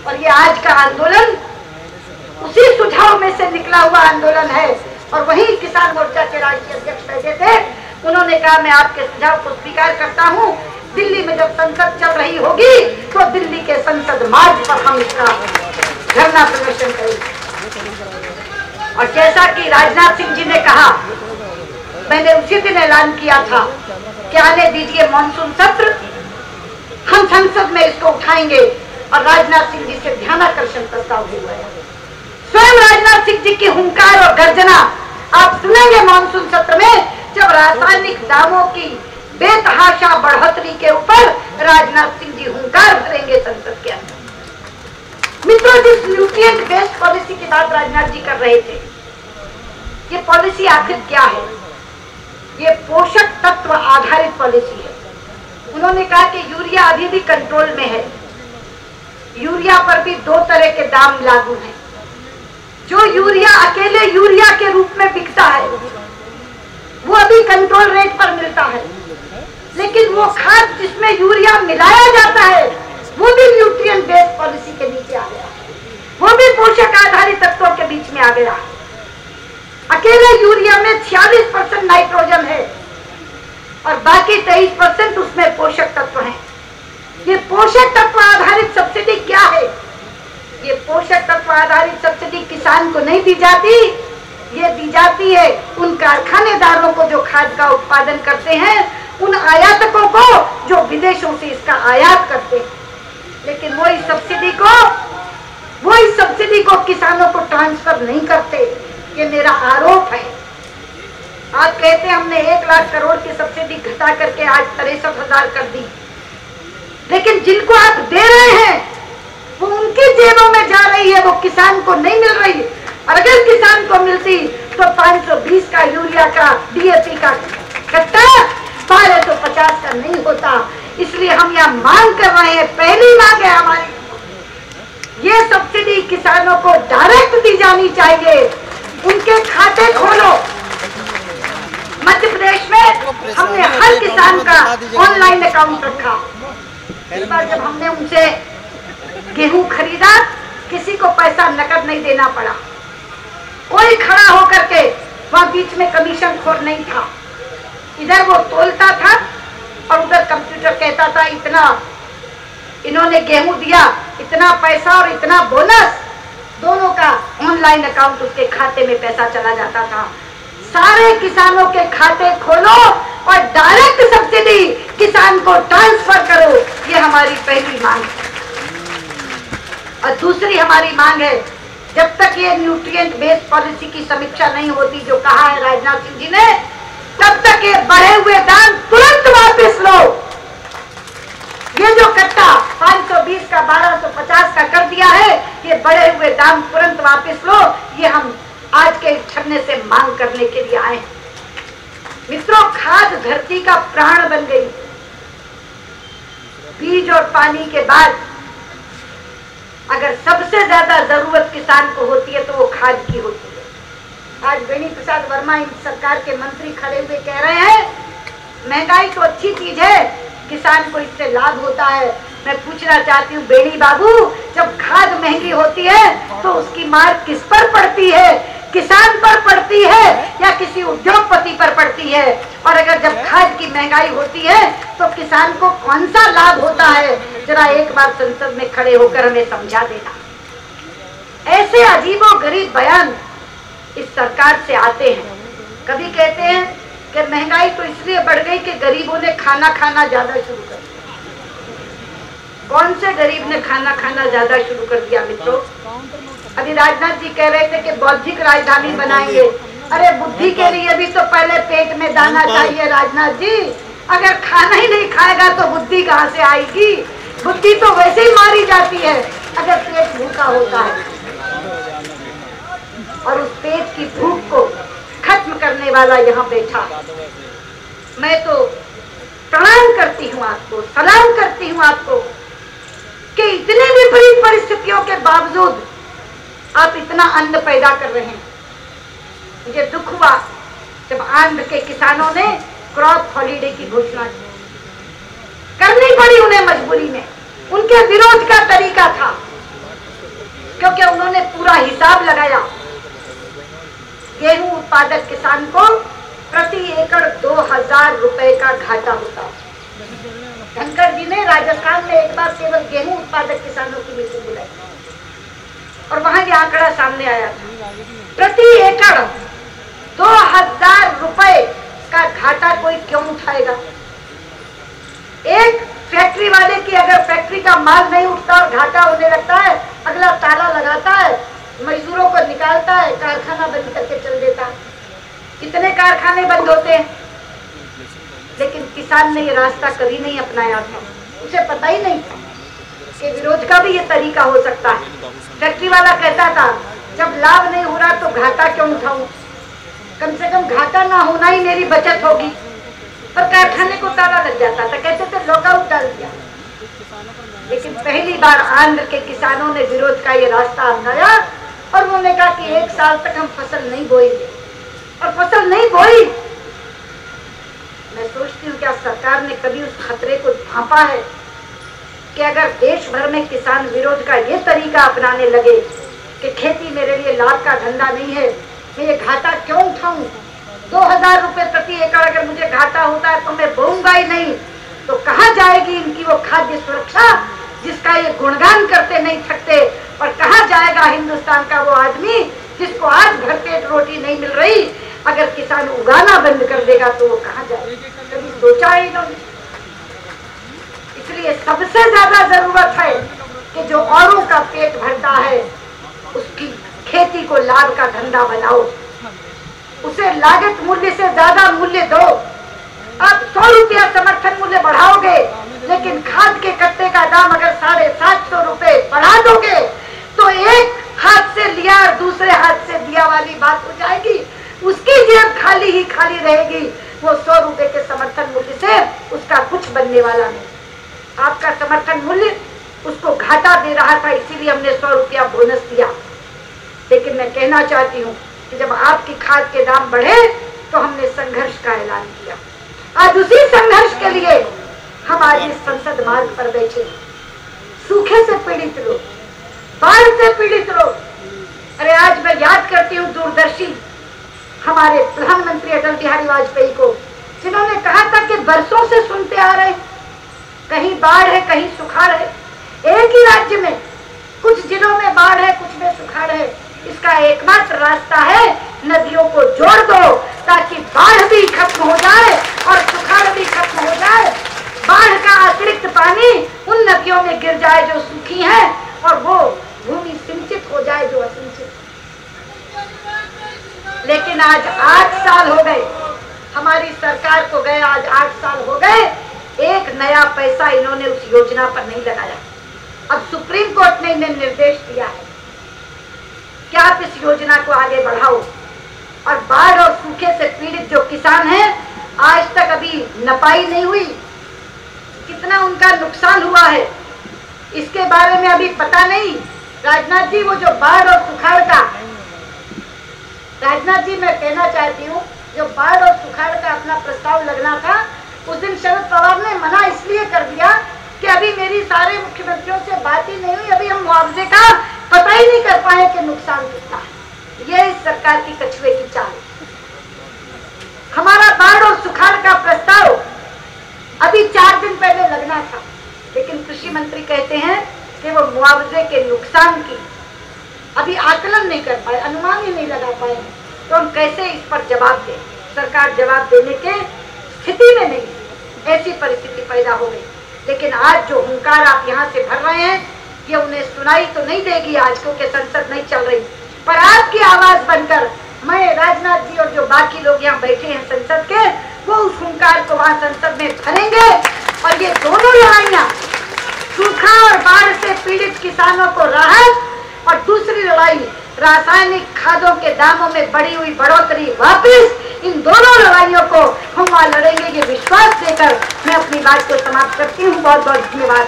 और ये आज का आंदोलन उसी सुझाव में से निकला हुआ आंदोलन है। और वही किसान मोर्चा के राष्ट्रीय अध्यक्ष बैठे थे, उन्होंने कहा मैं आपके सुझाव को स्वीकार करता हूँ, दिल्ली में जब संसद चल रही होगी तो दिल्ली के संसद मार्ग पर हम इसका धरना प्रदर्शन करेंगे। और जैसा कि राजनाथ सिंह जी ने कहा, मैंने उसी दिन ऐलान किया था कि आने दीजिए मानसून सत्र, हम संसद में इसको उठाएंगे। और राजनाथ सिंह जी से ध्यानाकर्षण प्रस्ताव भी हुआ है। स्वयं राजनाथ सिंह जी की हुंकार और गर्जना आप सुनेंगे मानसून सत्र में, जब रासायनिक दामों की बेतहाशा बढ़ोतरी के ऊपर राजनाथ सिंह जी हुंकार भरेंगे संसद के अंदर। मित्रों, जिस न्यूट्रिएंट बेस्ड पॉलिसी की बात राजनाथ जी कर रहे थे, ये पॉलिसी आखिर क्या है? ये पोषक तत्व आधारित पॉलिसी है। उन्होंने कहा कि यूरिया अभी भी कंट्रोल में है, यूरिया पर भी 2 तरह के दाम लागू हैं। जो यूरिया अकेले यूरिया के रूप में बिकता है वो अभी कंट्रोल रेट पर मिलता है, लेकिन वो खाद जिसमें यूरिया मिलाया जाता है वो भी न्यूट्रिएंट बेस्ड पॉलिसी के नीचे आ गया, वो भी पोषक आधारित तत्वों के बीच में आ गया। अकेले यूरिया में 46% नाइट्रोजन है और बाकी 23% उसमें पोषक तत्व हैं। ये पोषक तत्व आधारित सब्सिडी क्या है? ये पोषक तत्व आधारित सब्सिडी किसान को नहीं दी जाती, ये दी जाती है उन कारखानेदारों को जो खाद का उत्पादन करते हैं, उन आयातकों को जो विदेशों से इसका आयात करते हैं। लेकिन वही सब्सिडी को किसानों को ट्रांसफर नहीं करते। ये मेरा आरोप है। आप कहते हैं हमने 1 लाख करोड़ की सब्सिडी घटा करके आज 63,000 कर दी, लेकिन जिनको आप दे रहे हैं वो उनकी जेबों में जा रही है, वो किसान को नहीं मिल रही। और अगर किसान को मिलती तो 520 का यूरिया का DAP का कट्टा 1250 का नहीं होता। इसलिए हम यहाँ मांग कर रहे हैं, पहली मांग है हमारी, ये सब्सिडी किसानों को डायरेक्ट दी जानी चाहिए, उनके खाते खोलो। मध्य प्रदेश में हमने हर किसान का ऑनलाइन अकाउंट रखा। इस बार जब हमने उनसे गेहूं खरीदा, किसी को पैसा नकद नहीं देना पड़ा, कोई खड़ा होकर के वहां बीच में कमीशन खोर नहीं था। इधर वो तोलता था और उधर कंप्यूटर कहता था इतना इन्होंने गेहूं दिया, इतना पैसा और इतना बोनस, दोनों का ऑनलाइन अकाउंट उसके खाते में पैसा चला जाता था। सारे किसानों के खाते खोलो और डायरेक्ट सब्सिडी किसान को ट्रांसफर करो, ये हमारी पहली मांग है। और दूसरी हमारी मांग है, जब तक ये न्यूट्रिएंट बेस्ड पॉलिसी की समीक्षा नहीं होती, जो कहा है राजनाथ सिंह जी ने, तब तक ये बढ़े हुए दाम तुरंत वापस लो। ये जो कट्टा 520 का 1250 का कर दिया है, ये बढ़े हुए दाम तुरंत वापस लो। ये हम आज के धरने से मांग करने के लिए आए हैं। मित्रों, खाद धरती का प्राण बन गई। बीज और पानी के बाद अगर सबसे ज्यादा जरूरत किसान को होती है तो वो खाद की होती है। आज बेनी प्रसाद वर्मा इन सरकार के मंत्री खड़े हुए कह रहे हैं महंगाई तो अच्छी चीज है, किसान को इससे लाभ होता है। मैं पूछना चाहती हूँ बेनी बाबू, जब खाद महंगी होती है तो उसकी मार किस पर पड़ती है? किसान पर पड़ती है या किसी उद्योगपति पर पड़ती है? और अगर जब खाद की महंगाई होती है तो किसान को कौन सा लाभ होता है? जरा एक बार संसद में खड़े होकर हमें समझा देना। ऐसे अजीबोगरीब बयान इस सरकार से आते हैं। कभी कहते हैं कि महंगाई तो इसलिए बढ़ गई कि गरीबों ने खाना खाना ज्यादा शुरू कर दिया। कौन से गरीब ने खाना खाना ज्यादा शुरू कर दिया? मित्रों, अभी राजनाथ जी कह रहे थे कि बौद्धिक राजधानी बनाएंगे। अरे बुद्धि के लिए भी तो पहले पेट में दाना चाहिए राजनाथ जी। अगर खाना ही नहीं खाएगा तो बुद्धि कहाँ से आएगी? बुद्धि तो वैसे ही मारी जाती है अगर पेट भूखा होता है। और उस पेट की भूख को खत्म करने वाला यहाँ बैठा। मैं तो प्रणाम करती हूँ आपको, सलाम करती हूँ आपको कि इतने विपरीत परिस्थितियों के बावजूद आप इतना अन्न पैदा कर रहे हैं। मुझे दुख हुआ जब आंध्र के किसानों ने क्रॉप हॉलीडे की घोषणा की। करनी पड़ी उन्हें मजबूरी में, उनके विरोध का तरीका था। 1000 रुपए का घाटा होता है। धनखड़ जी ने राजस्थान में एक बार केवल गेहूं उत्पादक किसानों की मीटिंग बुलाई और वहां यह आंकड़ा सामने आया था, प्रति एकड़ 2000 रुपए का घाटा कोई क्यों उठाएगा। एक फैक्ट्री वाले की अगर फैक्ट्री का माल नहीं उठता और घाटा होने लगता है, अगला ताला लगाता है, मजदूरों को निकालता है, कारखाना बंद करके चल देता है। कितने कारखाने बंद होते हैं, लेकिन किसान ने ये रास्ता कभी नहीं अपनाया था। उसे पता ही नहीं था कि विरोध का भी ये तरीका हो सकता है। फैक्ट्री वाला कहता था जब लाभ नहीं हो रहा तो घाटा क्यों उठाऊं, कम से कम घाटा ना होना ही मेरी बचत होगी। और कारखाने को ताला लग जाता था, कहते थे लॉकआउट डाल दिया। लेकिन पहली बार आंध्र के किसानों ने विरोध का ये रास्ता अपनाया और उन्होंने कहा कि 1 साल तक हम फसल नहीं बोएंगे, और फसल नहीं बोई। मैं सोचती हूँ क्या सरकार ने कभी उस खतरे को भांपा है कि अगर देश भर में किसान विरोध का ये तरीका अपनाने लगे कि खेती मेरे लिए लाभ का धंधा नहीं है, मैं ये घाटा क्यों उठाऊं, 2000 रुपए प्रति एकड़ अगर मुझे घाटा होता है तो मैं बोऊंगा ही नहीं, तो कहाँ जाएगी इनकी वो खाद्य सुरक्षा जिसका ये गुणगान करते नहीं थकते, और कहाँ जाएगा हिंदुस्तान का वो आदमी जिसको आज भर पेट रोटी नहीं मिल रही। अगर किसान उगाना बंद कर देगा तो वो कहाँ जाएगा, कभी सोचा ही इन्होंने। इसलिए सबसे ज्यादा जरूरत है कि जो औरों का पेट भरता है उसकी खेती को लाभ का धंधा बनाओ, उसे लागत मूल्य से ज्यादा मूल्य दो। आप 100 रुपया समर्थन मूल्य बढ़ाओगे, लेकिन खाद के कट्टे का दाम अगर 750 रुपए बढ़ा दोगे तो एक हाथ से लिया और दूसरे हाथ से दिया वाली बात हो जाएगी। उसकी जेब खाली ही खाली रहेगी, वो 100 रुपए के समर्थन मूल्य से उसका कुछ बनने वाला नहीं। आपका समर्थन मूल्य उसको घाटा दे रहा था, इसीलिए हमने 100 रुपया बोनस दिया। लेकिन मैं कहना चाहती हूँ कि जब आपकी खाद के दाम बढ़े तो हमने संघर्ष का ऐलान किया। आज उसी संघर्ष के लिए हम आज इस संसद मार्ग पर बैठे। सूखे से पीड़ित लोग, बाढ़ से पीड़ित लोग। अरे आज मैं याद करती हूँ दूरदर्शी हमारे प्रधानमंत्री अटल बिहारी वाजपेयी को, जिन्होंने कहा था कि बरसों से सुनते आ रहे कहीं बाढ़ है कहीं सुखाड़ है। एक ही राज्य में कुछ जिलों में बाढ़ है कुछ में सुखाड़ है। इसका एकमात्र रास्ता है नदियों को जोड़ दो ताकि बाढ़ भी खत्म हो जाए और सुखाड़ भी खत्म हो जाए। बाढ़ का अतिरिक्त पानी उन नदियों में गिर जाए जो सूखी हैं और वो भूमि सिंचित हो जाए जो असिंचित। लेकिन आज 8 साल हो गए हमारी सरकार को गए, आज 8 साल हो गए, एक नया पैसा इन्होंने उस योजना पर नहीं लगाया। अब सुप्रीम कोर्ट ने इन्हें निर्देश दिया है कि आप इस योजना को आगे बढ़ाओ। और बाढ़ और सूखे से पीड़ित जो किसान हैं, आज तक अभी नपाई नहीं हुई, कितना उनका नुकसान हुआ है इसके बारे में अभी पता नहीं। राजनाथ जी, वो जो बाढ़ और सुखाड़ का, राजनाथ जी मैं कहना चाहती हूँ, जो बाढ़ और सुखाड़ का अपना प्रस्ताव लगना था, उस दिन शरद पवार ने मना इसलिए कर दिया कि अभी मेरी सारे मुख्यमंत्रियों से बात ही नहीं हुई, अभी हम मुआवजे का पता ही नहीं कर पाए कि नुकसान कितना है। ये इस सरकार की कछुए की चाल। हमारा बाढ़ और सुखाड़ का प्रस्ताव अभी 4 दिन पहले लगना था, लेकिन कृषि मंत्री कहते हैं कि वो मुआवजे के नुकसान की अभी आकलन नहीं कर पाए, अनुमान ही नहीं लगा पाए। तो हम कैसे इस पर जवाब दें? सरकार जवाब देने के स्थिति में नहीं, ऐसी परिस्थिति पैदा हो गई। लेकिन आज जो हुंकार आप यहाँ से भर रहे हैं, ये उन्हें सुनाई तो नहीं देगी आज, क्योंकि संसद नहीं चल रही। पर आपकी आवाज बनकर मैं, राजनाथ जी और जो बाकी लोग यहाँ बैठे हैं संसद के, वो उस हुंकार को वहाँ संसद में भरेंगे। और ये दोनों लड़ाइयाँ, सूखा और बाढ़ से पीड़ित किसानों को राहत, और दूसरी लड़ाई रासायनिक खादों के दामों में बढ़ी हुई बढ़ोतरी वापस, इन दोनों लड़ाइयों को हम वहाँ लड़ेंगे, ये विश्वास देकर मैं अपनी बात को समाप्त करती हूँ। बहुत बहुत धन्यवाद।